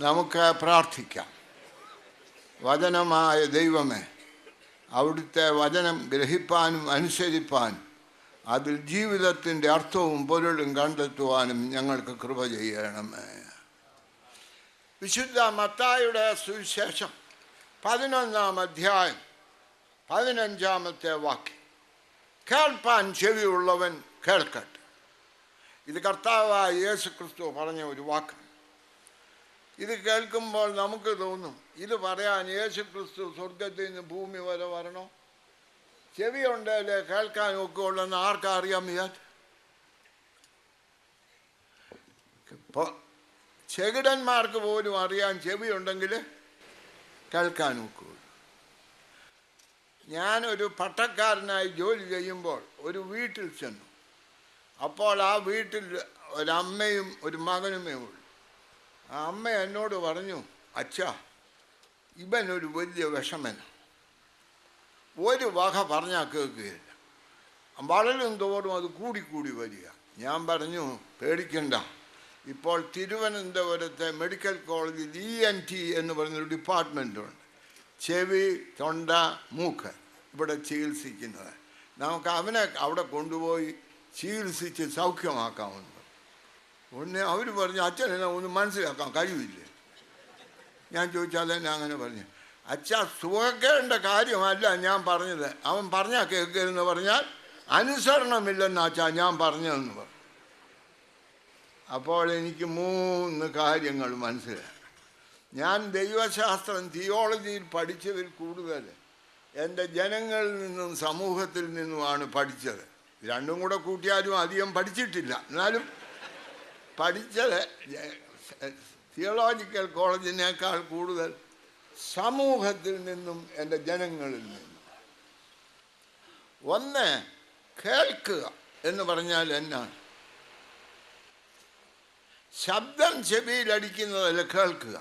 നമുക്ക് പ്രാർത്ഥിക്കാം. വചനമായ ദൈവമേ, അവിടുത്തെ വചനം ഗ്രഹിപ്പാനും അനുസരിപ്പാനും അതിൽ ജീവിതത്തിൻ്റെ അർത്ഥവും പൊരുളും കണ്ടെത്തുവാനും ഞങ്ങൾക്ക് കൃപ ചെയ്യണമേ. വിശുദ്ധ മത്തായിയുടെ സുവിശേഷം 11-ാം അധ്യായം 15-ാമത്തെ വാക്യം. കേൾപ്പാൻ ചെവിയുള്ളവൻ കേൾക്കട്ടെ. ഇത് കർത്താവായ യേശു ക്രിസ്തു പറഞ്ഞ ഒരു വാക്കാണ്. ഇത് കേൾക്കുമ്പോൾ നമുക്ക് തോന്നും, ഇത് പറയാൻ യേശു ക്രിസ്തു സ്വർഗത്തിൽ നിന്ന് ഭൂമി വരെ വരണോ? ചെവി ഉണ്ടല്ലേ കേൾക്കാൻ ഒക്കെ ഉള്ളെന്ന് ആർക്കറിയാൻ വയ്യാത്ത? ഇപ്പോൾ ചെകിടന്മാർക്ക് പോലും അറിയാൻ ചെവി ഉണ്ടെങ്കിൽ കേൾക്കാൻ ഒക്കുള്ളൂ. ഞാനൊരു പട്ടക്കാരനായി ജോലി ചെയ്യുമ്പോൾ ഒരു വീട്ടിൽ ചെന്നു. അപ്പോൾ ആ വീട്ടിൽ ഒരമ്മയും ഒരു മകനുമേ ഉള്ളൂ. ആ അമ്മ എന്നോട് പറഞ്ഞു, അച്ഛാ, ഇവനൊരു വലിയ വിഷമനാണ്, ഒരു വക പറഞ്ഞാൽ കേൾക്കുകയില്ല, വളരും തോറും അത് കൂടിക്കൂടി വരിക. ഞാൻ പറഞ്ഞു, പേടിക്കണ്ട, ഇപ്പോൾ തിരുവനന്തപുരത്തെ മെഡിക്കൽ കോളേജിൽ ENT എന്ന് പറയുന്നൊരു ഡിപ്പാർട്ട്മെൻറ്റുണ്ട്, ചെവി, തൊണ്ട, മൂക്ക് ഇവിടെ ചികിത്സിക്കുന്നത്. നമുക്ക് അവനെ അവിടെ കൊണ്ടുപോയി ചികിത്സിച്ച് സൗഖ്യമാക്കാമെന്ന്. ഉടനെ അവർ പറഞ്ഞു, അച്ഛനെല്ലാം ഒന്ന് മനസ്സിലാക്കാൻ കഴിവില്ലേ? ഞാൻ ചോദിച്ചാൽ തന്നെ അങ്ങനെ പറഞ്ഞു, അച്ഛാ, സുഖക്കേണ്ട കാര്യമല്ല ഞാൻ പറഞ്ഞത്, അവൻ പറഞ്ഞാൽ കേൾക്കരുതെന്ന് പറഞ്ഞാൽ അനുസരണമില്ലെന്ന് അച്ഛാ ഞാൻ പറഞ്ഞതെന്ന് പറഞ്ഞു. അപ്പോൾ എനിക്ക് 3 കാര്യങ്ങൾ മനസ്സിലായി. ഞാൻ ദൈവശാസ്ത്രം, തിയോളജിയിൽ പഠിച്ചതിൽ കൂടുതൽ എൻ്റെ ജനങ്ങളിൽ നിന്നും സമൂഹത്തിൽ നിന്നുമാണ് പഠിച്ചത്. രണ്ടും കൂടെ കൂട്ടിയാലും അധികം പഠിച്ചിട്ടില്ല. എന്നാലും പഠിച്ചത് തിയോളജിക്കൽ കോളേജിനേക്കാൾ കൂടുതൽ സമൂഹത്തിൽ നിന്നും എൻ്റെ ജനങ്ങളിൽ നിന്നും. ഒന്ന്, കേൾക്കുക എന്ന് പറഞ്ഞാൽ എന്നാണ്? ശബ്ദം ചെവിയിലടിക്കുന്നതല്ല കേൾക്കുക.